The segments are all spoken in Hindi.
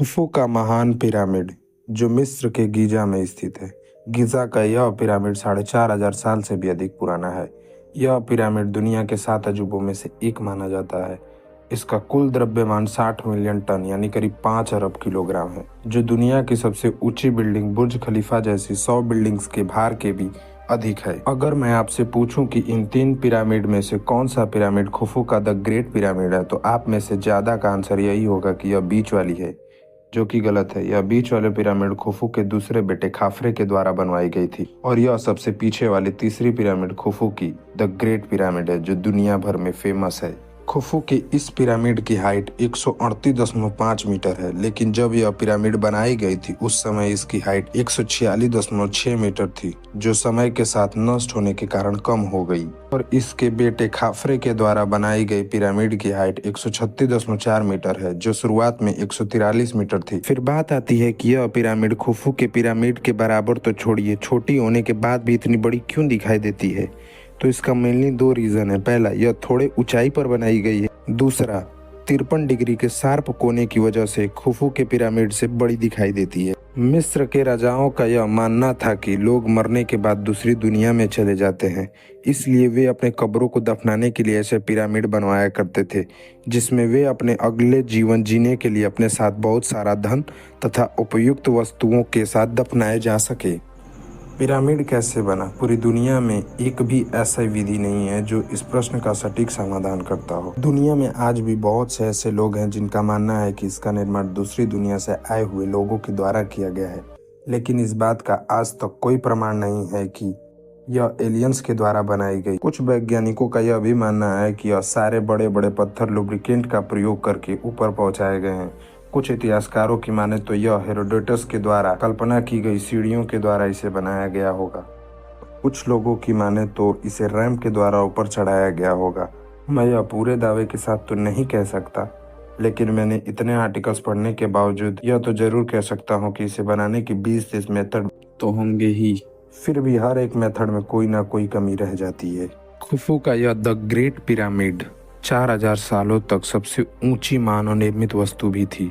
खुफू का महान पिरामिड जो मिस्र के गीजा में स्थित है। गीजा का यह पिरामिड 4,500 साल से भी अधिक पुराना है। यह पिरामिड दुनिया के 7 अजूबों में से एक माना जाता है। इसका कुल द्रव्यमान 60 मिलियन टन यानी करीब 5 अरब किलोग्राम है, जो दुनिया की सबसे ऊंची बिल्डिंग बुर्ज खलीफा जैसी 100 बिल्डिंग्स के भार के भी अधिक है। अगर मैं आपसे पूछूं कि इन 3 पिरामिड में से कौन सा पिरामिड खुफू का द ग्रेट पिरामिड है, तो आप में से ज्यादा का आंसर यही होगा कि यह बीच वाली है, जो कि गलत है। यह बीच वाले पिरामिड खुफू के दूसरे बेटे खाफरे के द्वारा बनवाई गई थी और यह सबसे पीछे वाली तीसरी पिरामिड खुफू की द ग्रेट पिरामिड है, जो दुनिया भर में फेमस है। खुफू की इस पिरामिड की हाइट 138.5 मीटर है, लेकिन जब यह पिरामिड बनाई गई थी उस समय इसकी हाइट 146.6 मीटर थी, जो समय के साथ नष्ट होने के कारण कम हो गई। और इसके बेटे खाफरे के द्वारा बनाई गई पिरामिड की हाइट 136.4 मीटर है, जो शुरुआत में 143 मीटर थी। फिर बात आती है कि यह पिरामिड खुफू के पिरामिड के बराबर तो छोड़िए, छोटी होने के बाद भी इतनी बड़ी क्यों दिखाई देती है? तो इसका मेनली 2 रीजन है। पहला, यह थोड़े ऊंचाई पर बनाई गई है। दूसरा, 53 डिग्री के शार्प कोने की वजह से खुफू के पिरामिड से बड़ी दिखाई देती है। मिस्र के राजाओं का यह मानना था कि लोग मरने के बाद दूसरी दुनिया में चले जाते हैं, इसलिए वे अपने कब्रों को दफनाने के लिए ऐसे पिरामिड बनवाया करते थे, जिसमें वे अपने अगले जीवन जीने के लिए अपने साथ बहुत सारा धन तथा उपयुक्त वस्तुओं के साथ दफनाए जा सके। पिरामिड कैसे बना? पूरी दुनिया में एक भी ऐसा विधि नहीं है जो इस प्रश्न का सटीक समाधान करता हो। दुनिया में आज भी बहुत से ऐसे लोग हैं जिनका मानना है कि इसका निर्माण दूसरी दुनिया से आए हुए लोगों के द्वारा किया गया है, लेकिन इस बात का आज तक कोई प्रमाण नहीं है कि यह एलियंस के द्वारा बनाई गई। कुछ वैज्ञानिकों का यह भी मानना है कि यह सारे बड़े बड़े पत्थर लुब्रिकेंट का प्रयोग करके ऊपर पहुंचाए गए हैं। कुछ इतिहासकारों की माने तो यह हेरोडोटस के द्वारा कल्पना की गई सीढ़ियों के द्वारा इसे बनाया गया होगा। कुछ लोगों की माने तो इसे रैंप के द्वारा ऊपर चढ़ाया गया होगा। मैं यह पूरे दावे के साथ तो नहीं कह सकता, लेकिन मैंने इतने आर्टिकल्स पढ़ने के बावजूद यह तो जरूर कह सकता हूँ कि इसे बनाने की 20-30 मेथड तो होंगे ही। फिर भी हर एक मेथड में कोई ना कोई कमी रह जाती है। खुफू का यह द ग्रेट पिरामिड 4,000 सालों तक सबसे ऊंची मानव निर्मित वस्तु भी थी,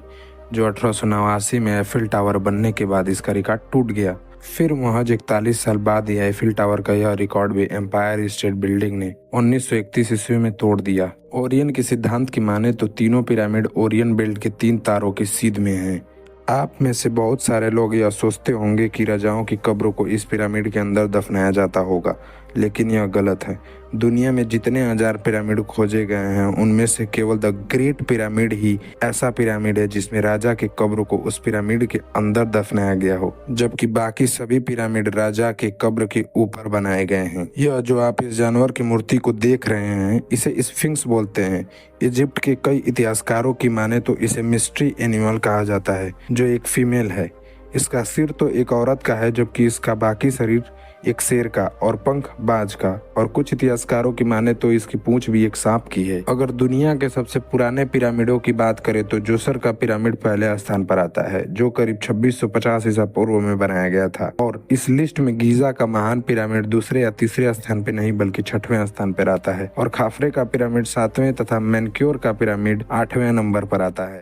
जो 1889 में एफिल टावर बनने के बाद इसका रिकॉर्ड टूट गया। फिर महज 41 साल बाद ही एफिल टावर का यह रिकॉर्ड भी एम्पायर स्टेट बिल्डिंग ने 1931 ईस्वी में तोड़ दिया। ओरियन के सिद्धांत की माने तो तीनों पिरामिड ओरियन बेल्ट के 3 तारों की सीध में हैं। आप में से बहुत सारे लोग यह सोचते होंगे कि राजाओं की कब्रों को इस पिरामिड के अंदर दफनाया जाता होगा, लेकिन यह गलत है। दुनिया में जितने 1000 पिरामिड खोजे गए हैं, उनमें से केवल द ग्रेट पिरामिड ही ऐसा पिरामिड है जिसमें राजा के कब्र को उस पिरामिड के अंदर दफनाया गया हो, जबकि बाकी सभी पिरामिड राजा के कब्र के ऊपर बनाए गए हैं। यह जो आप इस जानवर की मूर्ति को देख रहे हैं, इसे स्फिंक्स बोलते हैं। इजिप्ट के कई इतिहासकारों की माने तो इसे मिस्ट्री एनिमल कहा जाता है, जो एक फीमेल है। इसका सिर तो एक औरत का है, जबकि इसका बाकी शरीर एक शेर का और पंख बाज का, और कुछ इतिहासकारों की माने तो इसकी पूंछ भी एक सांप की है। अगर दुनिया के सबसे पुराने पिरामिडों की बात करें तो जोसर का पिरामिड पहले स्थान पर आता है, जो करीब 2650 ईसा पूर्व में बनाया गया था। और इस लिस्ट में गीजा का महान पिरामिड दूसरे या तीसरे स्थान पर नहीं बल्कि 6वें स्थान पर आता है, और खाफरे का पिरामिड 7वें तथा मेनक्योर का पिरामिड 8वें नंबर पर आता है।